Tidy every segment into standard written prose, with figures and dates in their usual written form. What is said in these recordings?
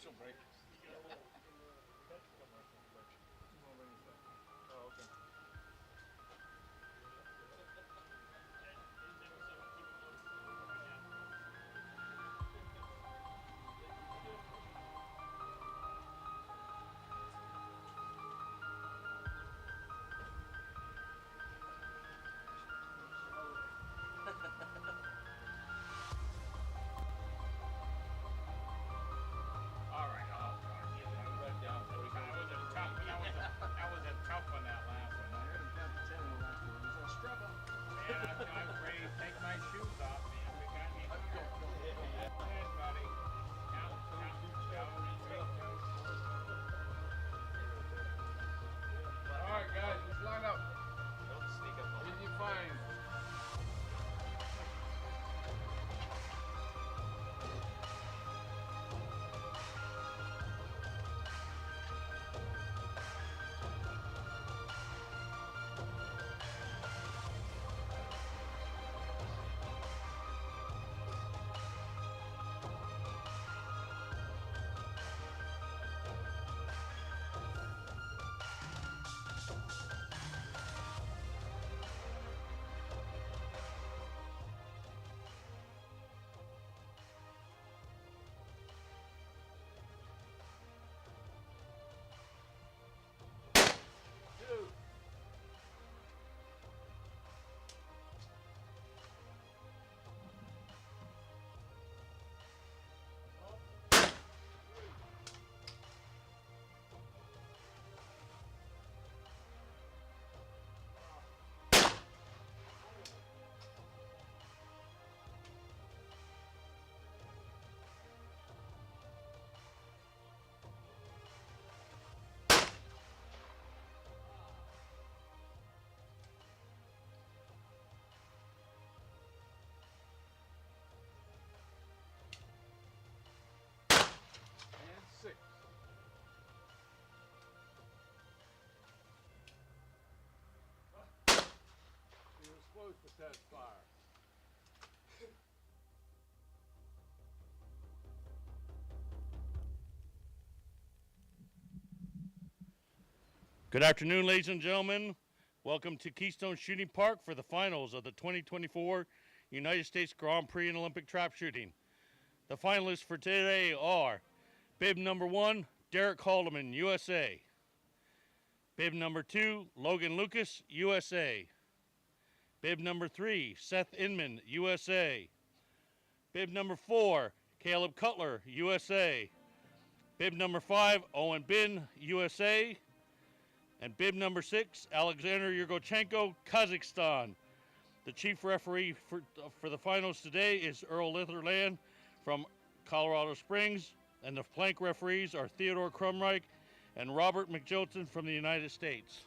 commercial break. Oh, okay. All right, oh, God, yeah, I wrote down. That was a tough one, that last one. I heard him count to 10 on the last one. It was a struggle. Man, I'm ready to take my shoes off, man. We got me. Go ahead, buddy. Count, count, count. All right, guys, let's line up. Don't sneak up on What me. did you find? Two. And 6. He was supposed to test fire. Good afternoon, ladies and gentlemen. Welcome to Keystone Shooting Park for the finals of the 2024 United States Grand Prix in Olympic Trap Shooting. The finalists for today are bib number 1, Derek Haldeman, USA. Bib number 2, Logan Lucas, USA. Bib number 3, Seth Inman, USA. Bib number 4, Caleb Cutler, USA. Bib number 5, Owen Bin, USA. And bib number 6, Alexander Yurgochenko, Kazakhstan. The chief referee for the finals today is Earl Litherland from Colorado Springs, and the flank referees are Theodore Crumreich and Robert McJolton from the United States.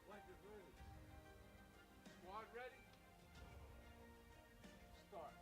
Blanket ready. Squad ready? Start.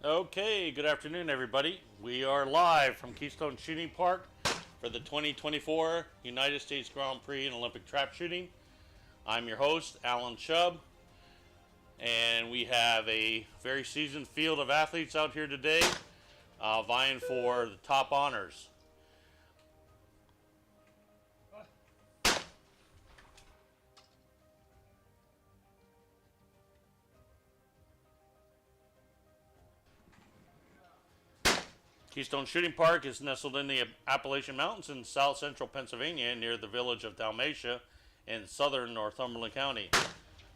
Okay, good afternoon, everybody. We are live from Keystone Shooting Park for the 2024 United States Grand Prix in Olympic Trap Shooting. I'm your host, Alan Chubb, and we have a very seasoned field of athletes out here today vying for the top honors. Keystone Shooting Park is nestled in the Appalachian Mountains in south central Pennsylvania near the village of Dalmatia in southern Northumberland County.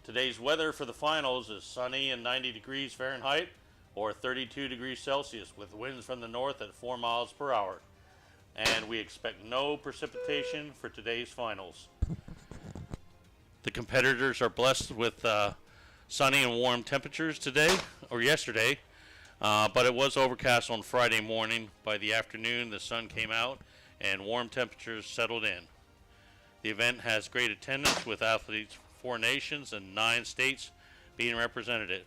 Today's weather for the finals is sunny and 90 degrees Fahrenheit or 32 degrees Celsius with winds from the north at 4 miles per hour. And we expect no precipitation for today's finals. The competitors are blessed with sunny and warm temperatures today or yesterday. But it was overcast on Friday morning. By the afternoon, the sun came out and warm temperatures settled in. The event has great attendance with athletes from 4 nations and 9 states being represented.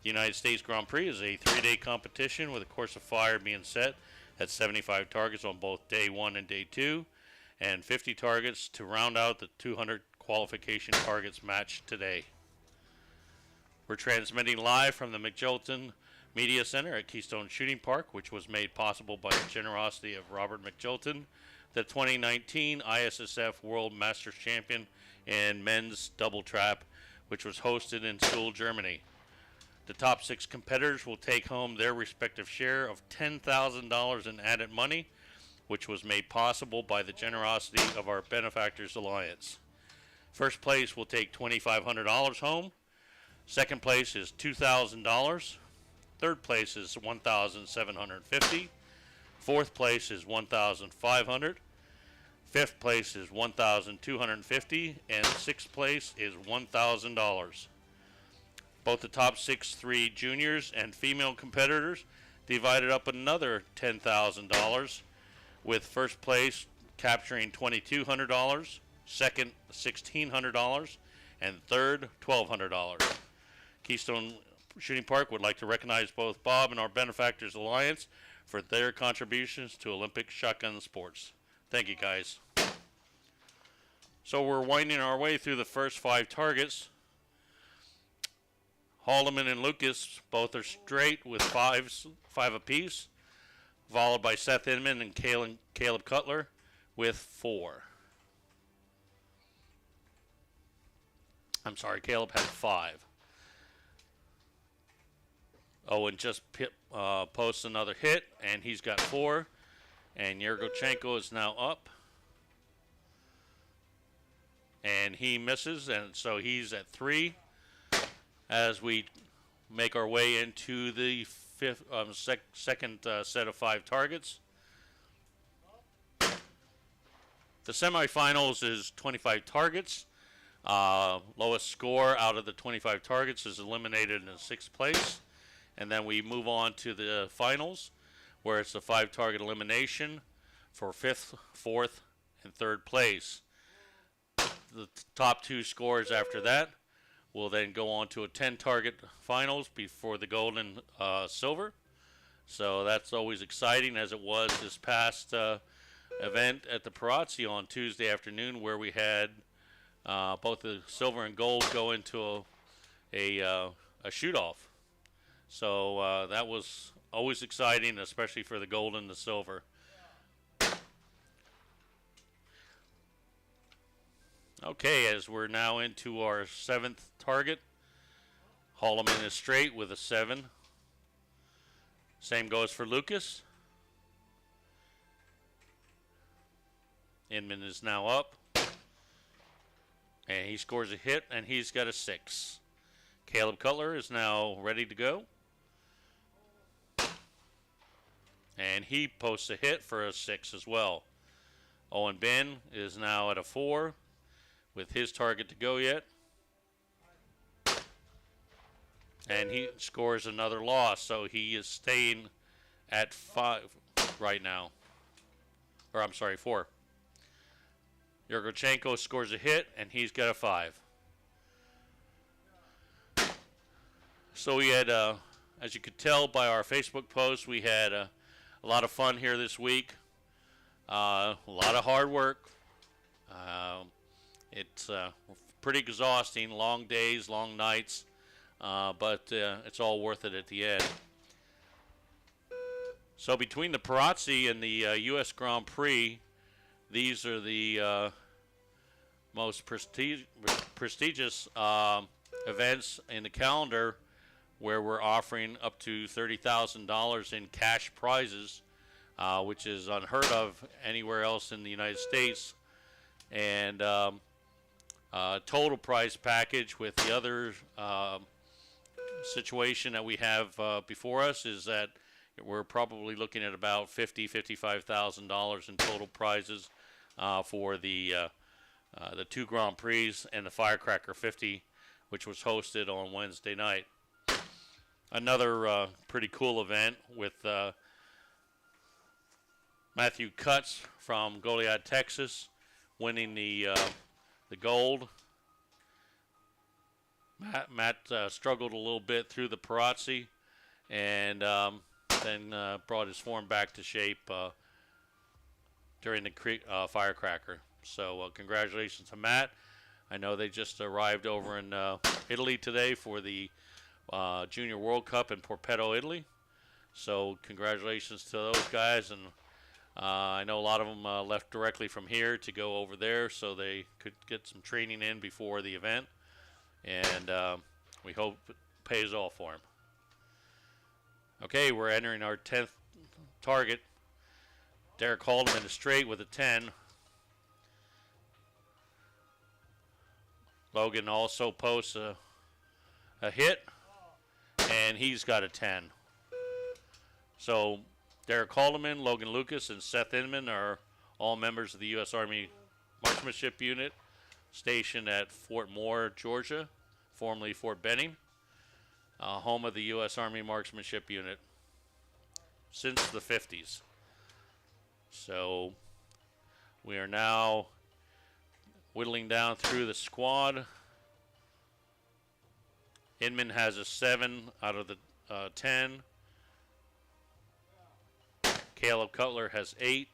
The United States Grand Prix is a 3-day competition with a course of fire being set at 75 targets on both day 1 and day 2, and 50 targets to round out the 200 qualification targets match today. We're transmitting live from the McJolton Media Center at Keystone Shooting Park, which was made possible by the generosity of Robert McJolton, the 2019 ISSF World Masters Champion in men's double trap, which was hosted in Seoul, Germany. The top 6 competitors will take home their respective share of $10,000 in added money, which was made possible by the generosity of our Benefactors Alliance. First place will take $2,500 home. Second place is $2,000. Third place is $1,750. Fourth place is $1,500. Fifth place is $1,250, and sixth place is $1,000. Both the top 3 juniors and female competitors divided up another $10,000, with first place capturing $2,200, second $1,600, and third $1,200. Keystone Shooting Park would like to recognize both Bob and our Benefactors Alliance for their contributions to Olympic shotgun sports. Thank you, guys. So we're winding our way through the first 5 targets. Haldeman and Lucas both are straight with 5 apiece, followed by Seth Inman and Caleb Cutler with 4. I'm sorry, Caleb had 5. Owen just posts another hit, and he's got 4. And Yergochenko is now up. And he misses, and so he's at 3 as we make our way into the second set of 5 targets. The semifinals is 25 targets. Lowest score out of the 25 targets is eliminated in 6th place. And then we move on to the finals, where it's a 5 target elimination for 5th, 4th, and 3rd place. The top 2 scores after that will then go on to a 10 target finals before the gold and silver. So that's always exciting, as it was this past event at the Parazzi on Tuesday afternoon, where we had both the silver and gold go into a shoot-off. So that was always exciting, especially for the gold and the silver. Okay, as we're now into our 7th target, Haldeman is straight with a 7. Same goes for Lucas. Inman is now up. And he scores a hit, and he's got a 6. Caleb Cutler is now ready to go. And he posts a hit for a 6 as well. Owen Ben is now at a 4 with his target to go yet. And he scores another loss, so he is staying at 5 right now. Or I'm sorry, 4. Yergochenko scores a hit, and he's got a 5. So we had As you could tell by our Facebook post, we had a lot of fun here this week. A lot of hard work. It's pretty exhausting, long days, long nights, but it's all worth it at the end. So between the Prix and the U.S. Grand Prix, these are the most prestigious events in the calendar, where we're offering up to $30,000 in cash prizes, which is unheard of anywhere else in the United States. And total prize package with the other situation that we have before us is that we're probably looking at about $55,000 in total prizes for the 2 Grand Prix and the Firecracker 50, which was hosted on Wednesday night. Another pretty cool event with Matthew Cutts from Goliad, Texas, winning the gold. Matt struggled a little bit through the Prix, and then brought his form back to shape during the Firecracker. So congratulations to Matt. I know they just arrived over in Italy today for the Junior World Cup in Porpetto, Italy. So congratulations to those guys, and I know a lot of them left directly from here to go over there so they could get some training in before the event, and we hope it pays off for them. Okay, we're entering our 10th target. Derek Haldeman is straight with a 10. Logan also posts a hit, and he's got a 10. So Derek Haldeman, Logan Lucas, and Seth Inman are all members of the U.S. Army Marksmanship Unit stationed at Fort Moore, Georgia, formerly Fort Benning, home of the U.S. Army Marksmanship Unit since the 50s. So we are now whittling down through the squad. Inman has a 7 out of the 10. Caleb Cutler has 8.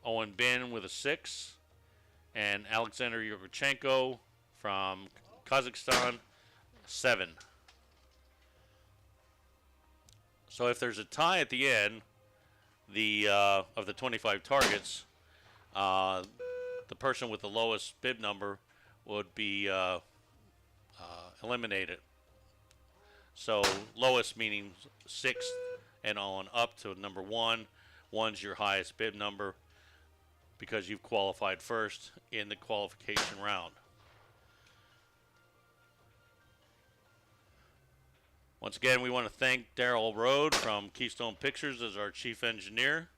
Owen Bin with a 6. And Alexander Yurchenko from Kazakhstan, 7. So if there's a tie at the end of the 25 targets, the person with the lowest bib number would be eliminated. So lowest meaning 6th and on up to number 1. 1's your highest bib number because you've qualified first in the qualification round. Once again, we want to thank Daryl Rode from Keystone Pictures as our chief engineer,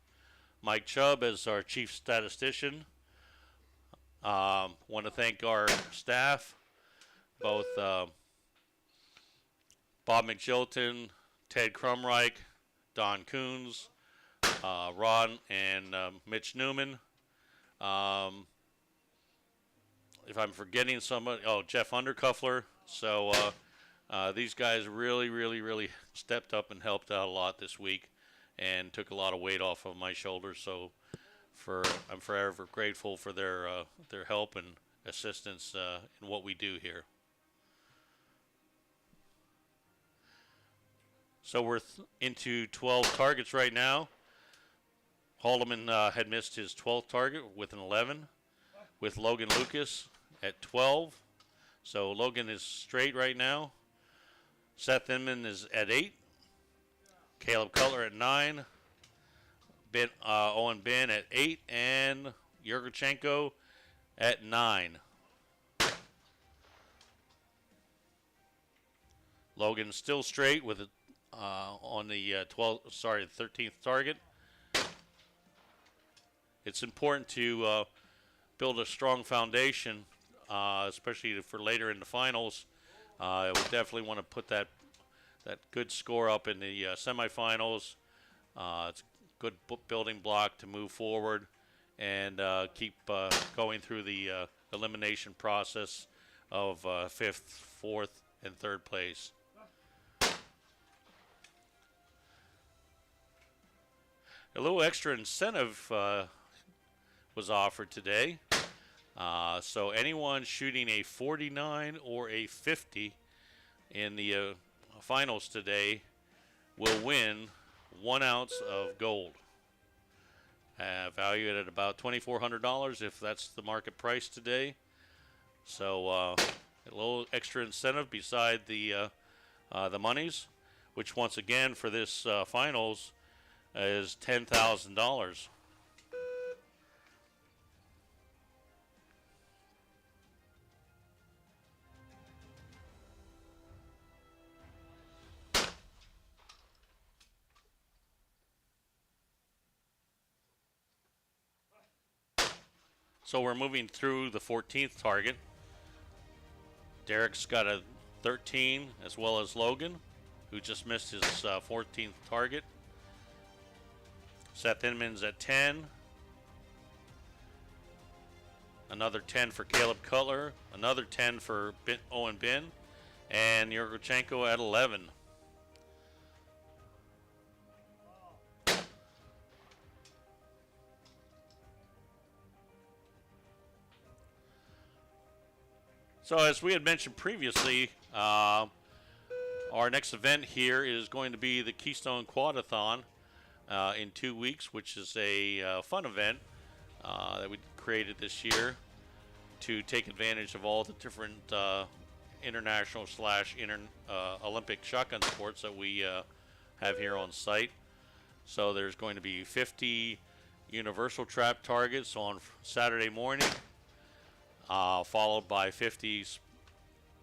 Mike Chubb as our chief statistician. Want to thank our staff, both Bob McJilton, Ted Crumreich, Don Coons, Ron, and Mitch Newman. If I'm forgetting somebody, Jeff Undercuffler. So these guys really stepped up and helped out a lot this week and took a lot of weight off of my shoulders. So I'm forever grateful for their help and assistance in what we do here. So we're into 12 targets right now. Haldeman had missed his 12th target with an 11, with Logan Lucas at 12. So Logan is straight right now. Seth Inman is at 8. Caleb Cutler at 9. Owen Bin at 8. And Yurchenko at 9. Logan still straight with on the 13th target. It's important to build a strong foundation, especially for later in the finals. We definitely want to put that good score up in the semifinals. It's a good building block to move forward and keep going through the elimination process of 5th, 4th, and 3rd place. A little extra incentive was offered today. So anyone shooting a 49 or a 50 in the finals today will win 1 ounce of gold. Valued at about $2,400 if that's the market price today. So a little extra incentive beside the monies, which once again for this finals is $10,000. So we're moving through the 14th target. Derek's got a 13, as well as Logan, who just missed his 14th target. Seth Inman's at 10. Another 10 for Caleb Cutler. Another 10 for Owen Bin. And Yurgochenko at 11. So as we had mentioned previously, our next event here is going to be the Keystone Quadathon in 2 weeks, which is a fun event that we created this year to take advantage of all the different international / Olympic shotgun sports that we have here on site. So there's going to be 50 universal trap targets on Saturday morning, followed by 50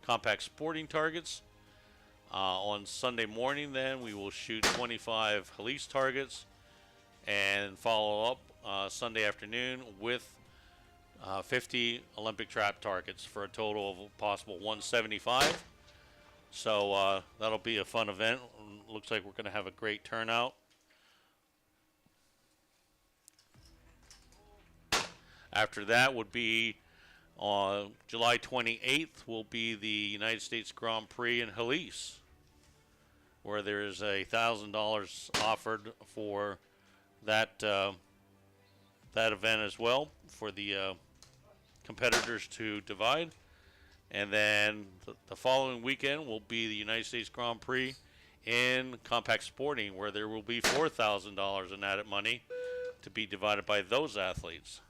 compact sporting targets. On Sunday morning, then, we will shoot 25 Halise targets and follow up Sunday afternoon with 50 Olympic trap targets for a total of a possible 175. So that'll be a fun event. Looks like we're going to have a great turnout. After that would be on July 28th will be the United States Grand Prix in Halise, where there is $1,000 offered for that that event as well for the competitors to divide. And then the following weekend will be the United States Grand Prix in compact sporting, where there will be $4,000 in added money to be divided by those athletes.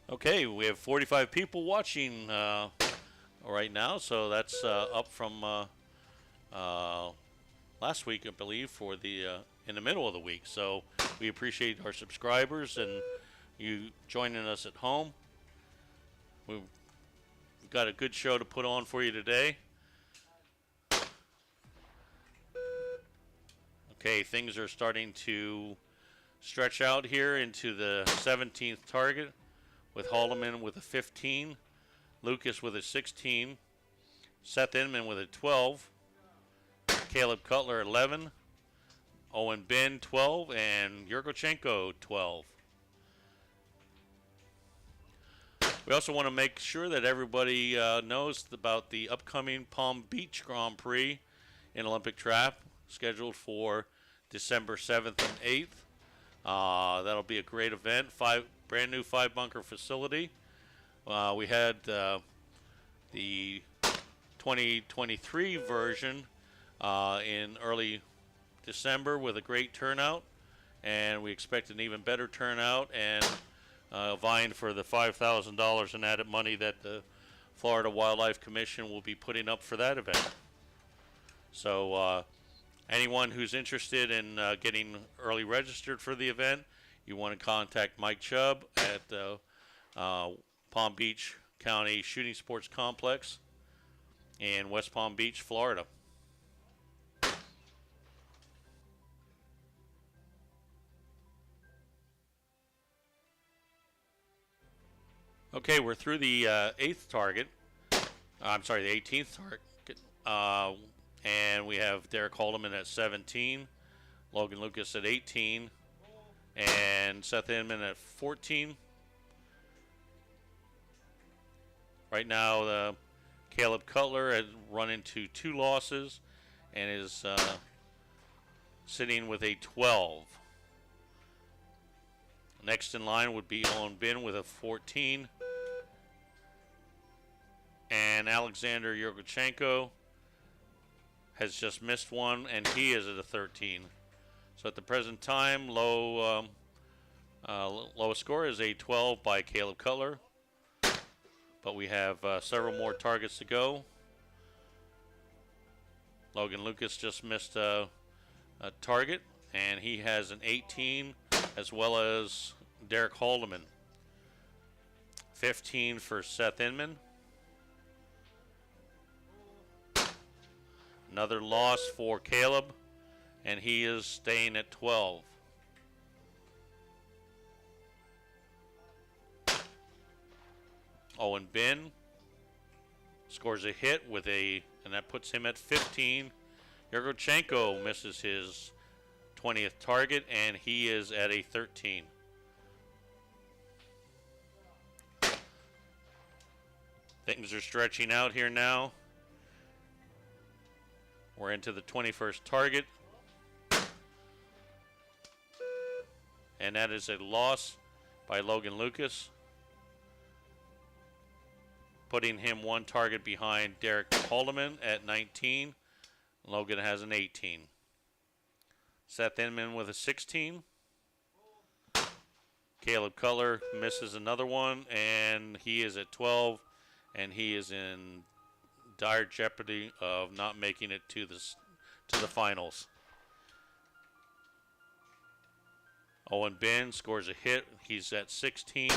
Okay, we have 45 people watching right now, so that's up from last week, I believe, for the in the middle of the week. So we appreciate our subscribers and you joining us at home. We've got a good show to put on for you today. Okay, things are starting to stretch out here into the 17th target, with Haldeman with a 15, Lucas with a 16, Seth Inman with a 12, Caleb Cutler 11, Owen Bin 12, and Yurgochenko 12. We also want to make sure that everybody knows about the upcoming Palm Beach Grand Prix in Olympic Trap, scheduled for December 7th and 8th. That'll be a great event. Brand new 5-bunker facility. We had the 2023 version in early December with a great turnout, and we expect an even better turnout and vying for the $5,000 in added money that the Florida Wildlife Commission will be putting up for that event. So anyone who's interested in getting early registered for the event, you want to contact Mike Chubb at the Palm Beach County Shooting Sports Complex in West Palm Beach, Florida. Okay, we're through the 8th target. I'm sorry, the 18th target. And we have Derek Haldeman at 17, Logan Lucas at 18, and Seth Inman at 14. Right now, Caleb Cutler has run into 2 losses and is sitting with a 12. Next in line would be Owen Bin with a 14. And Alexander Yurgochenko has just missed one, and he is at a 13. So at the present time, lowest score is a 12 by Caleb Cutler. But we have several more targets to go. Logan Lucas just missed a target, and he has an 18, as well as Derek Haldeman. 15 for Seth Inman. Another loss for Caleb, and he is staying at 12. Owen Bin scores a hit and that puts him at 15. Yurgochenko misses his 20th target, and he is at a 13. Things are stretching out here now. We're into the 21st target. And that is a loss by Logan Lucas, putting him 1 target behind Derek Haldeman at 19. Logan has an 18. Seth Inman with a 16. Caleb Cutler misses another one, and he is at 12, and he is in dire jeopardy of not making it to the finals. Owen Bin scores a hit. He's at 16.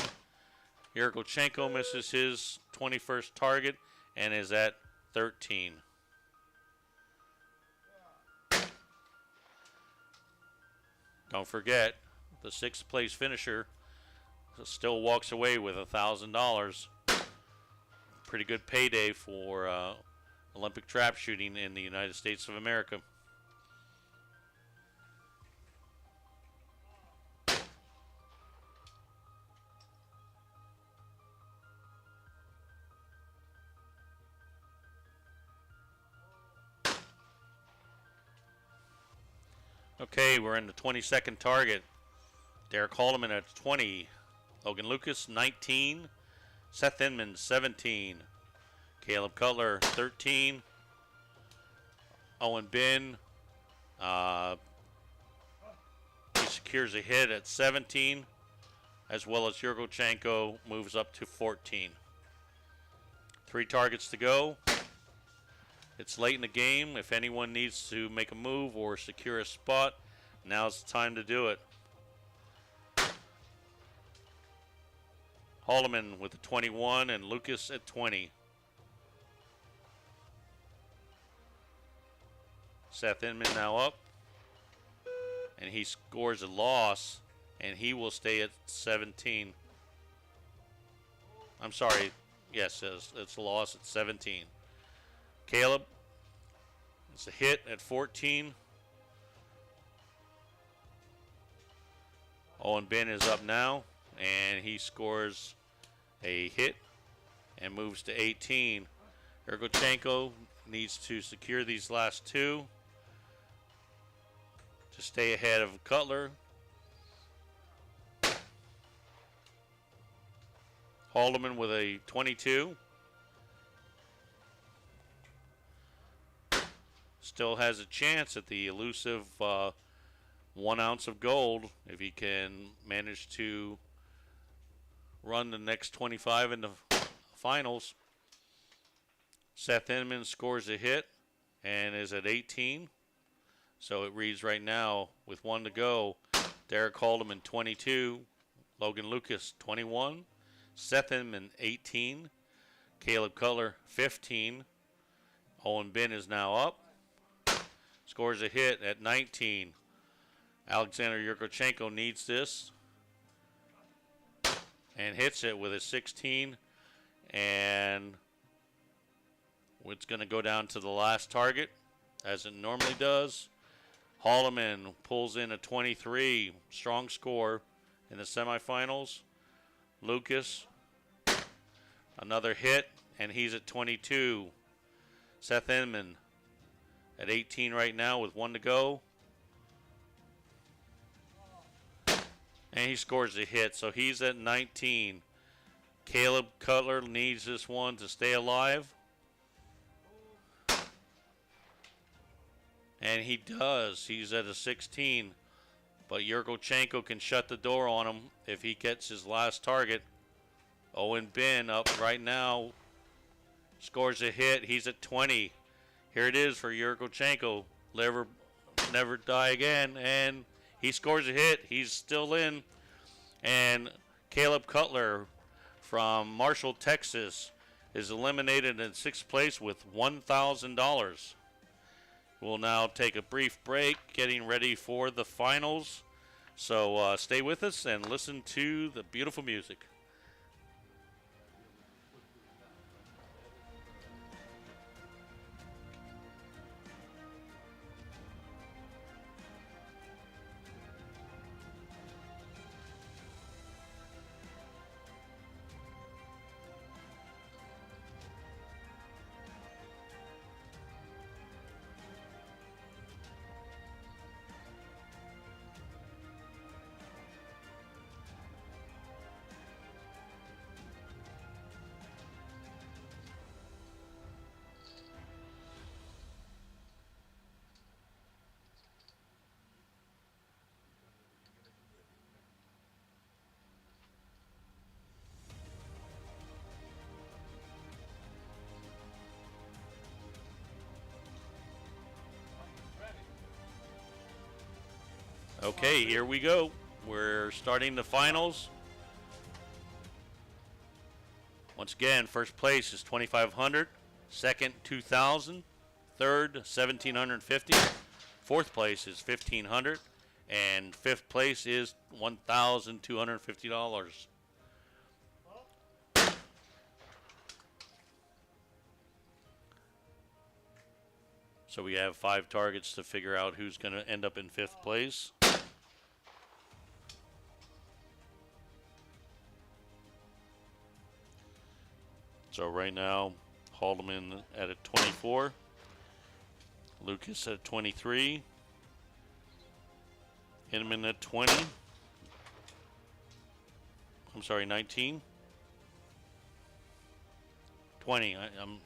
Yurgochenko misses his 21st target and is at 13. Don't forget, the 6th place finisher still walks away with $1,000. Pretty good payday for Olympic trap shooting in the United States of America. Okay, we're in the 22nd target. Derek Haldeman at 20. Logan Lucas, 19. Seth Inman, 17. Caleb Cutler, 13. Owen Bin, he secures a hit at 17, as well as Yurgochenko moves up to 14. 3 targets to go. It's late in the game. If anyone needs to make a move or secure a spot, now's the time to do it. Haldeman with a 21 and Lucas at 20. Seth Inman now up, and he scores a loss, and he will stay at 17. I'm sorry. Yes, it's a loss at 17. Caleb, it's a hit at 14. Owen Bin is up now, and he scores a hit and moves to 18. Yurgochenko needs to secure these last 2 to stay ahead of Cutler. Haldeman with a 22. Still has a chance at the elusive 1 ounce of gold if he can manage to run the next 25 in the finals. Seth Inman scores a hit and is at 18. So it reads right now with 1 to go. Derek Haldeman 22, Logan Lucas 21, Seth Inman 18, Caleb Cutler 15. Owen Bin is now up. Scores a hit at 19. Alexander Yurgochenko needs this and hits it with a 16, and it's going to go down to the last target as it normally does. Haldeman pulls in a 23, strong score in the semifinals. Lucas, another hit, and he's at 22. Seth Inman at 18 right now with 1 to go. And he scores a hit, so he's at 19. Caleb Cutler needs this one to stay alive. And he does. He's at a 16. But Yurgochenko can shut the door on him if he gets his last target. Owen Bin up right now. Scores a hit. He's at 20. Here it is for Yurgochenko. Never die again. And he scores a hit. He's still in. And Caleb Cutler from Marshall, Texas is eliminated in 6th place with $1,000. We'll now take a brief break, getting ready for the finals. So stay with us and listen to the beautiful music. Okay, here we go. We're starting the finals. Once again, first place is $2,500, second $2,000, third $1,750, fourth place is $1,500, and fifth place is $1,250. So we have 5 targets to figure out who's going to end up in 5th place. So right now, Haldeman at a 24, Lucas at 23, Hinman at 20. I'm sorry, 19. 20. I'm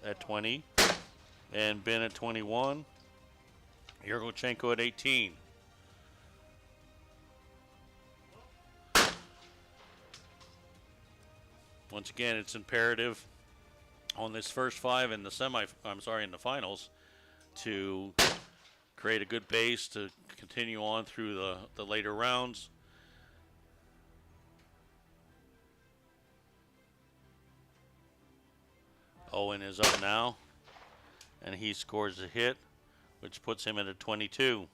at 20. And Ben at 21. Yurgochenko at 18. Once again, it's imperative on this first 5 in the in the finals to create a good base to continue on through the later rounds. Owen is up now, and he scores a hit, which puts him at a 22.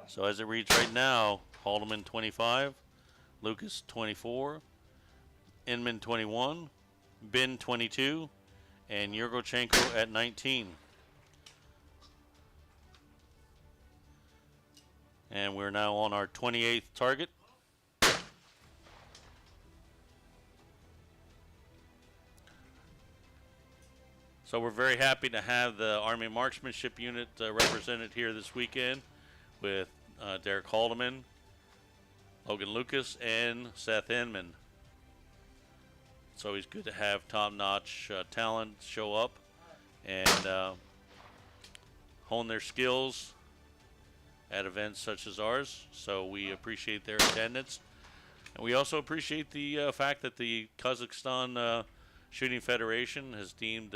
So as it reads right now, Haldeman 25, Lucas 24, Inman 21, Bin 22, and Yurgochenko at 19. And we're now on our 28th target. So we're very happy to have the Army Marksmanship Unit represented here this weekend with Derek Haldeman, Logan Lucas, and Seth Inman. It's always good to have top-notch talent show up and hone their skills at events such as ours. So we appreciate their attendance. And we also appreciate the fact that the Kazakhstan Shooting Federation has deemed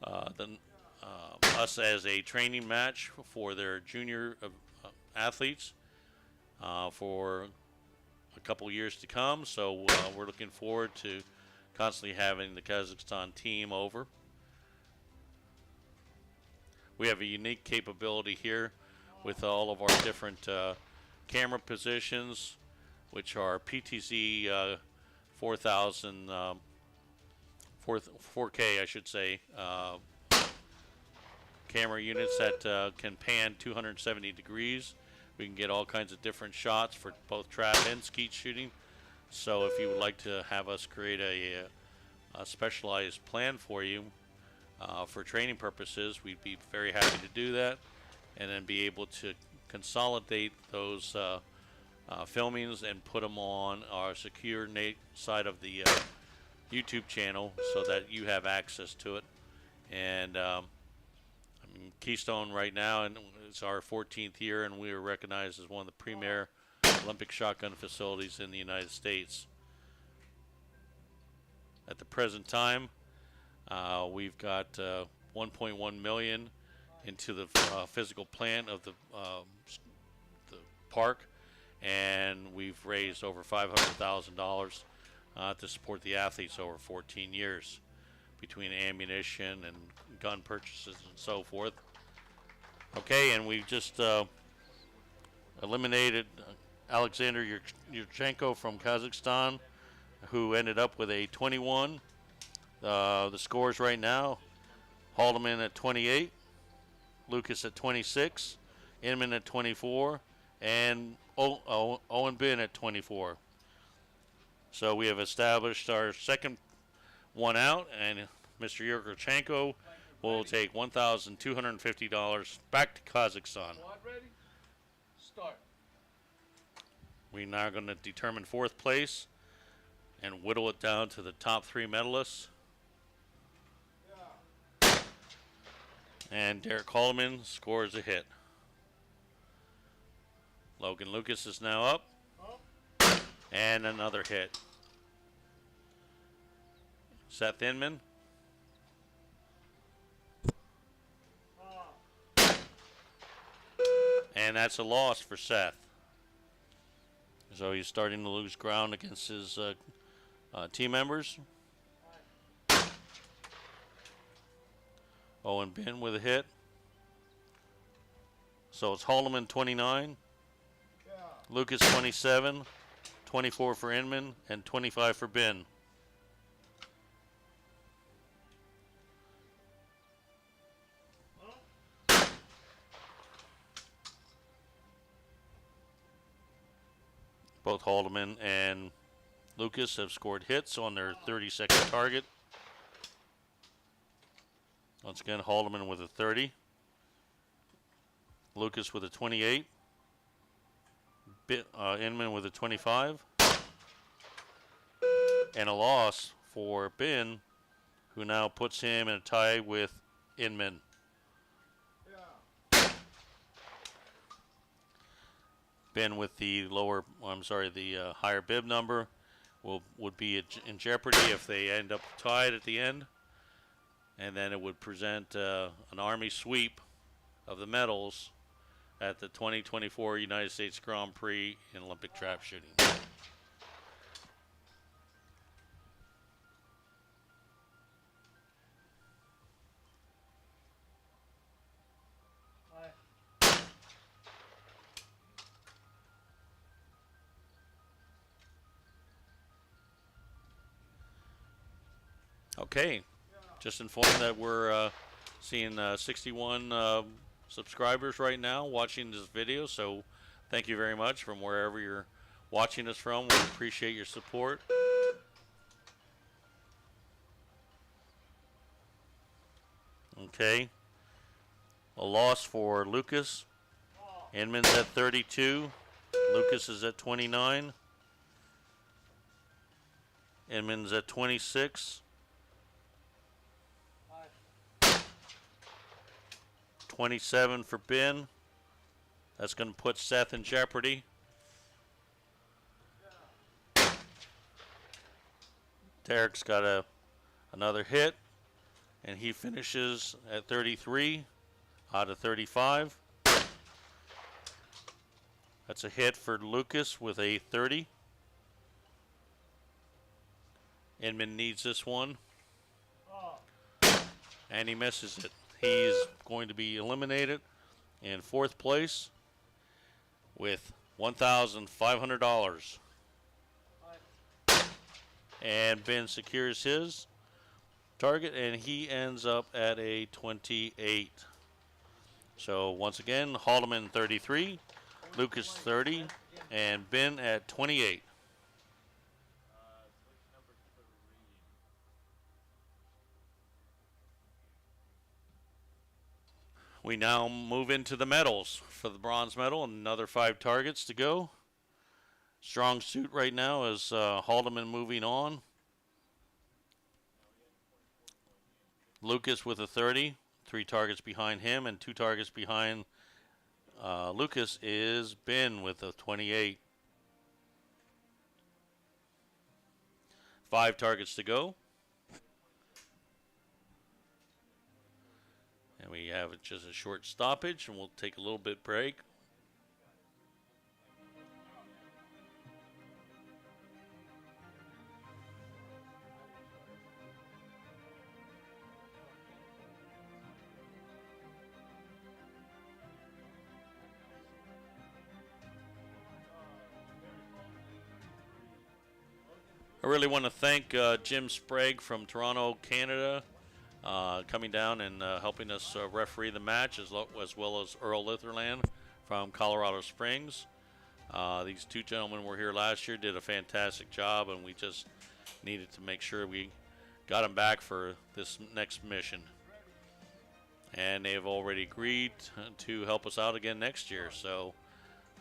us as a training match for their junior athletes for a couple years to come. So we're looking forward to constantly having the Kazakhstan team over. We have a unique capability here with all of our different camera positions, which are PTZ 4000 4K, I should say, camera units that can pan 270 degrees. We can get all kinds of different shots for both trap and skeet shooting. So if you would like to have us create a specialized plan for you for training purposes, we'd be very happy to do that, and then be able to consolidate those filmings and put them on our secure side of the YouTube channel so that you have access to it. And I mean, Keystone right now, and it's our 14th year, and we are recognized as one of the premier Olympic shotgun facilities in the United States. At the present time, we've got 1.1 million into the physical plant of the park, and we've raised over $500,000 to support the athletes over 14 years between ammunition and gun purchases and so forth. Okay, and we just eliminated Alexander Yurchenko from Kazakhstan, who ended up with a 21. The scores right now: Haldeman at 28, Lucas at 26, Inman at 24, and Owen Bin at 24. So we have established our second one out, and Mr. Yurchenko will take $1,250 back to Kazakhstan. Squad ready? Start. We're now going to determine fourth place and whittle it down to the top 3 medalists. Yeah. And Derek Haldeman scores a hit. Logan Lucas is now up. And another hit. Seth Inman. And that's a loss for Seth. So he's starting to lose ground against his team members. Owen Bin with a hit. So it's Haldeman 29, Lucas 27, 24 for Inman, and 25 for Bin. Both Haldeman and Lucas have scored hits on their 30-second target. Once again, Haldeman with a 30. Lucas with a 28. Inman with a 25. And a loss for Bin, who now puts him in a tie with Inman. Bin with the higher bib number would be in jeopardy if they end up tied at the end, and then it would present an Army sweep of the medals at the 2024 United States Grand Prix in Olympic trap shooting. Okay, just informed that we're seeing 61 subscribers right now watching this video, so thank you very much from wherever you're watching us from. We appreciate your support. Okay, a loss for Lucas. Inman's at 32. Lucas is at 29. Inman's at 26. 27 for Bin. That's going to put Seth in jeopardy. Derek's got another hit, and he finishes at 33 out of 35. That's a hit for Lucas with a 30. Inman needs this one, and he misses it. He's going to be eliminated in fourth place with $1,500. And Ben secures his target, and he ends up at a 28. So once again, Haldeman 33, Lucas 30, and Ben at 28. We now move into the medals. For the bronze medal, another 5 targets to go. Strong suit right now is Haldeman moving on. Lucas with a 30, 3 targets behind him, and 2 targets behind Lucas is Ben with a 28. 5 targets to go. And we have just a short stoppage, and we'll take a little bit break. I really want to thank Jim Sprague from Toronto, Canada, coming down and helping us referee the match, as well as Earl Litherland from Colorado Springs. These 2 gentlemen were here last year, did a fantastic job, and we just needed to make sure we got them back for this next mission. And they have already agreed to help us out again next year, so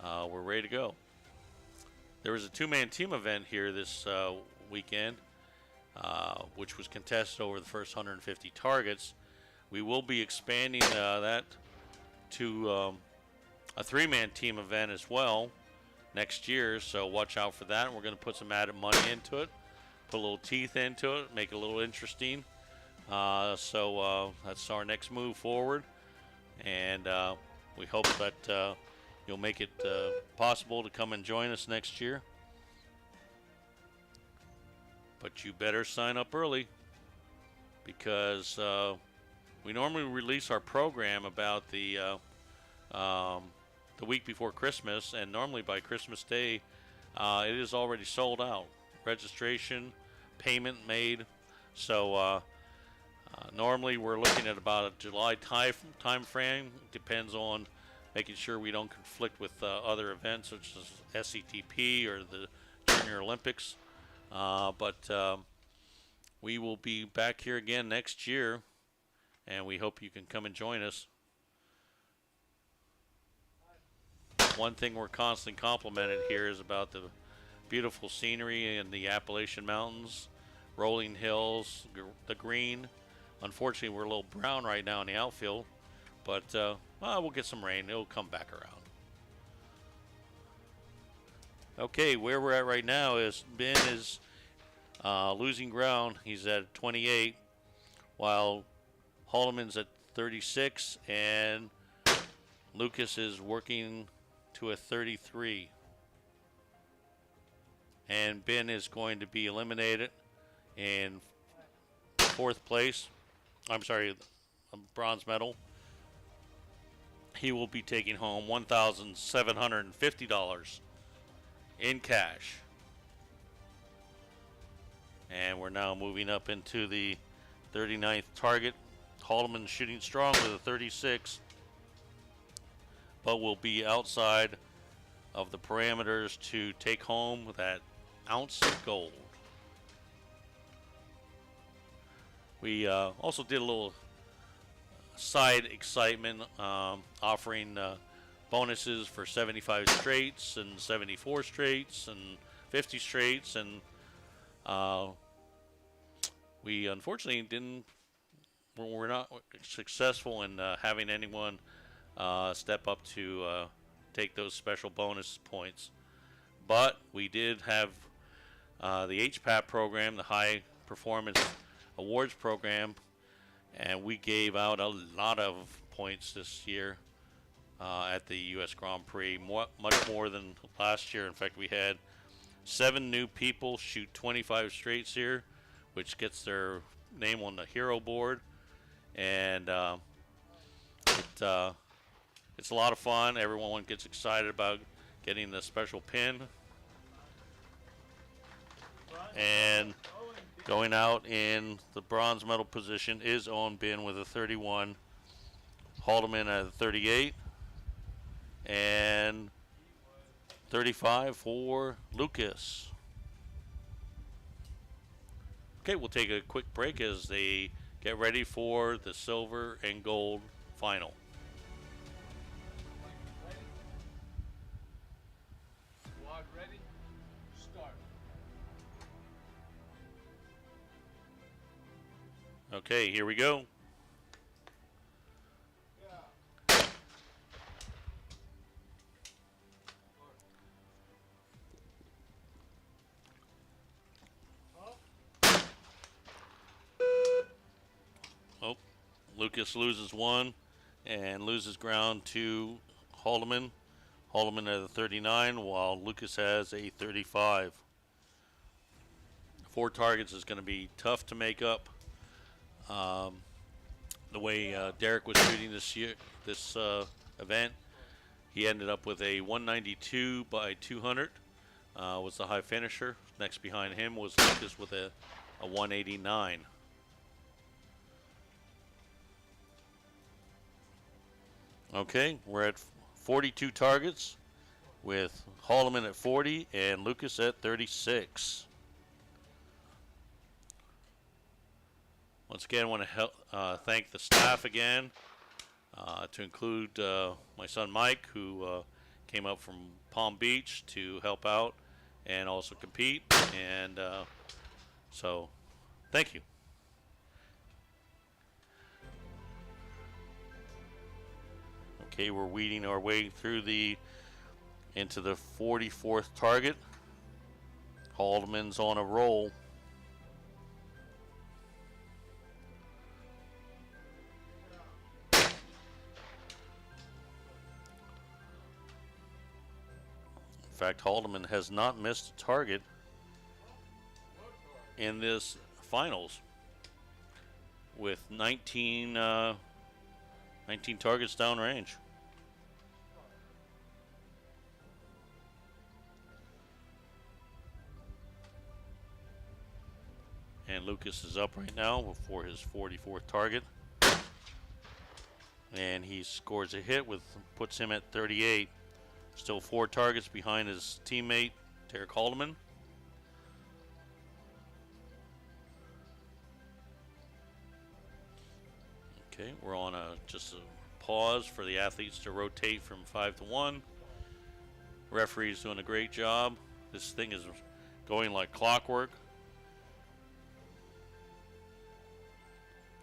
we're ready to go. There was a 2-man team event here this weekend, which was contested over the first 150 targets. We will be expanding that to a 3-man team event as well next year, so watch out for that. We're going to put some added money into it, put a little teeth into it, make it a little interesting. So that's our next move forward, and we hope that you'll make it possible to come and join us next year. But you better sign up early, because we normally release our program about the week before Christmas, and normally by Christmas Day it is already sold out. Registration, payment made. So normally we're looking at about a July time frame. Depends on making sure we don't conflict with other events such as SCTP or the Junior Olympics. But we will be back here again next year, and we hope you can come and join us. One thing we're constantly complimented here is about the beautiful scenery in the Appalachian Mountains, rolling hills, the green. Unfortunately, we're a little brown right now in the outfield, but we'll get some rain. It'll come back around. Okay, where we're at right now is Ben is losing ground. He's at 28, while Haldeman's at 36, and Lucas is working to a 33. And Ben is going to be eliminated in 4th place. I'm sorry, a bronze medal. He will be taking home $1,750 in cash. And we're now moving up into the 39th target. Haldeman shooting strong with a 36, but will be outside of the parameters to take home that ounce of gold. We also did a little side excitement, offering bonuses for 75 straights and 74 straights and 50 straights, and we unfortunately we're not successful in having anyone step up to take those special bonus points. But we did have the HPAP program, the High Performance Awards program, and we gave out a lot of points this year at the U.S. Grand Prix, much more than last year. In fact, we had 7 new people shoot 25 straights here, which gets their name on the hero board, and it's a lot of fun. Everyone gets excited about getting the special pin. And going out in the bronze medal position is Owen Bin with a 31, Haldeman at a 38, and 35 for Lucas. Okay, we'll take a quick break as they get ready for the silver and gold final. Okay, here we go. Oh, Lucas loses one and loses ground to Haldeman. Haldeman at a 39, while Lucas has a 35. 4 targets is going to be tough to make up. The way Derek was shooting this event, he ended up with a 192 by 200. Was the high finisher. Next behind him was Lucas with a 189. Okay, we're at 42 targets with Haldeman at 40 and Lucas at 36. Once again, I want to thank the staff again, to include my son Mike, who came up from Palm Beach to help out and also compete. And so, thank you. Okay, we're weeding our way through into the 44th target. Haldeman's on a roll. In fact, Haldeman has not missed a target in this finals with 19 targets downrange. And Lucas is up right now for his 44th target. And he scores a hit, puts him at 38. Still 4 targets behind his teammate, Derek Haldeman. Okay, we're on just a pause for the athletes to rotate from 5 to 1. Referee's doing a great job. This thing is going like clockwork.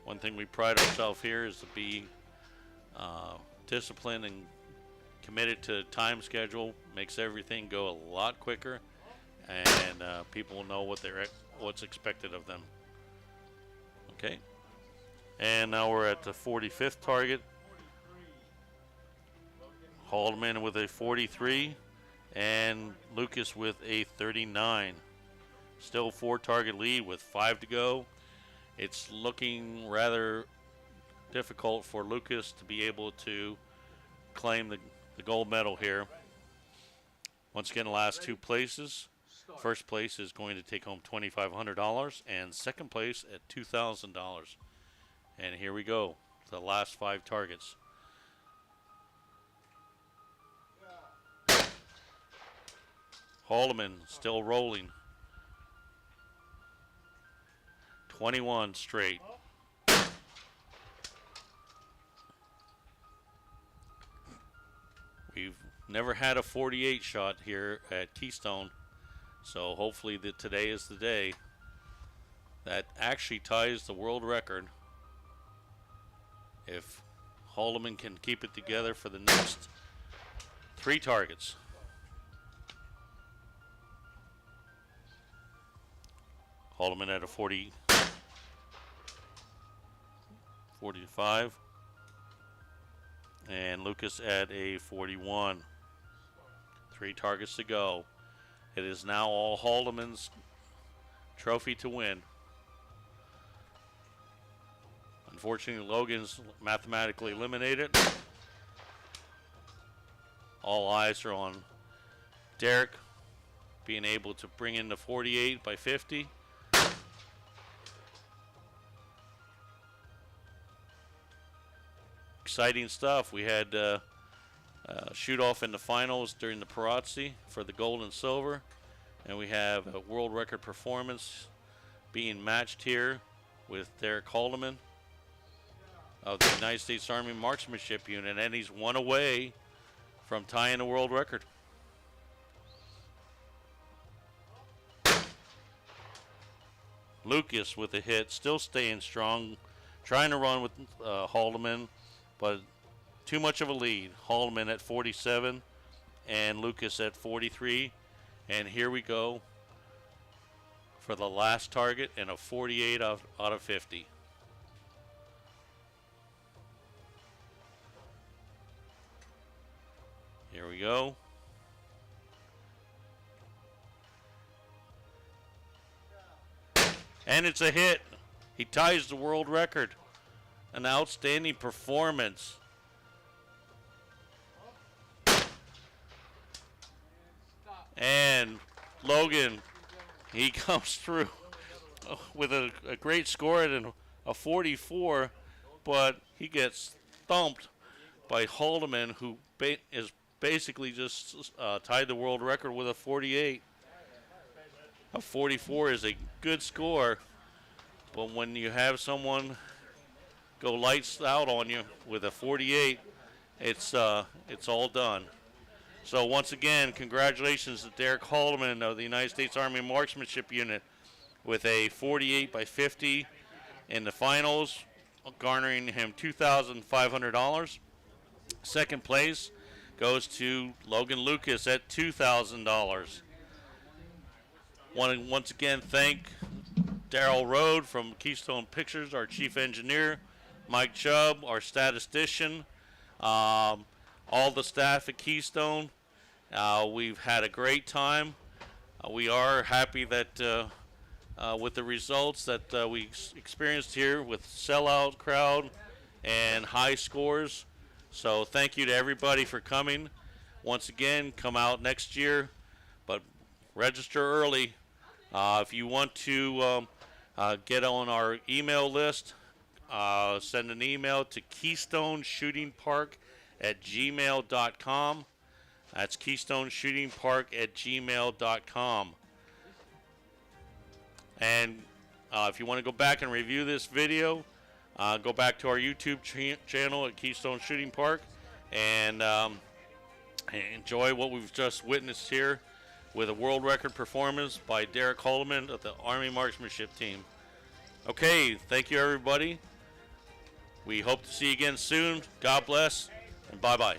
One thing we pride ourselves here is to be disciplined and committed to time schedule. Makes everything go a lot quicker, and people will know what's expected of them. Okay, and now we're at the 45th target. Haldeman with a 43 and Lucas with a 39. Still 4 target lead with 5 to go. It's looking rather difficult for Lucas to be able to claim the gold medal here. Once again, the last 2 places. First place is going to take home $2,500 and second place at $2,000. And here we go, the last 5 targets. Haldeman still rolling. 21 straight. We've never had a 48 shot here at Keystone, so hopefully today is the day. That actually ties the world record. If Haldeman can keep it together for the next 3 targets. Haldeman at a 45. And Lucas at a 41. 3 targets to go. It is now all Haldeman's trophy to win. Unfortunately, Logan's mathematically eliminated. All eyes are on Derek being able to bring in the 48 by 50. Exciting stuff. We had shoot off in the finals during the Prix for the gold and silver, and we have a world record performance being matched here with Derek Haldeman of the United States Army Marksmanship Unit, and he's 1 away from tying the world record. Lucas with a hit, still staying strong, trying to run with Haldeman, but too much of a lead. Haldeman at 47 and Lucas at 43. And here we go for the last target and a 48 out of 50. Here we go. And it's a hit. He ties the world record. An outstanding performance. And Logan, he comes through with a great score at a 44, but he gets thumped by Haldeman, who is basically just tied the world record with a 48. A 44 is a good score, but when you have someone go lights out on you with a 48, it's all done. So once again, congratulations to Derek Haldeman of the United States Army Marksmanship Unit with a 48 by 50 in the finals, garnering him $2,500. Second place goes to Logan Lucas at $2,000. Want to once again thank Daryl Rode from Keystone Pictures, our chief engineer, Mike Chubb, our statistician, all the staff at Keystone. We've had a great time. We are happy that with the results that we experienced here with sellout crowd and high scores. So thank you to everybody for coming. Once again, come out next year, but register early. If you want to get on our email list, send an email to KeystoneShootingPark@gmail.com. That's KeystoneShootingPark@gmail.com. And if you want to go back and review this video, go back to our YouTube channel at Keystone Shooting Park and enjoy what we've just witnessed here with a world record performance by Derek Haldeman of the Army Marksmanship Team. Okay, thank you everybody. We hope to see you again soon. God bless, and bye-bye.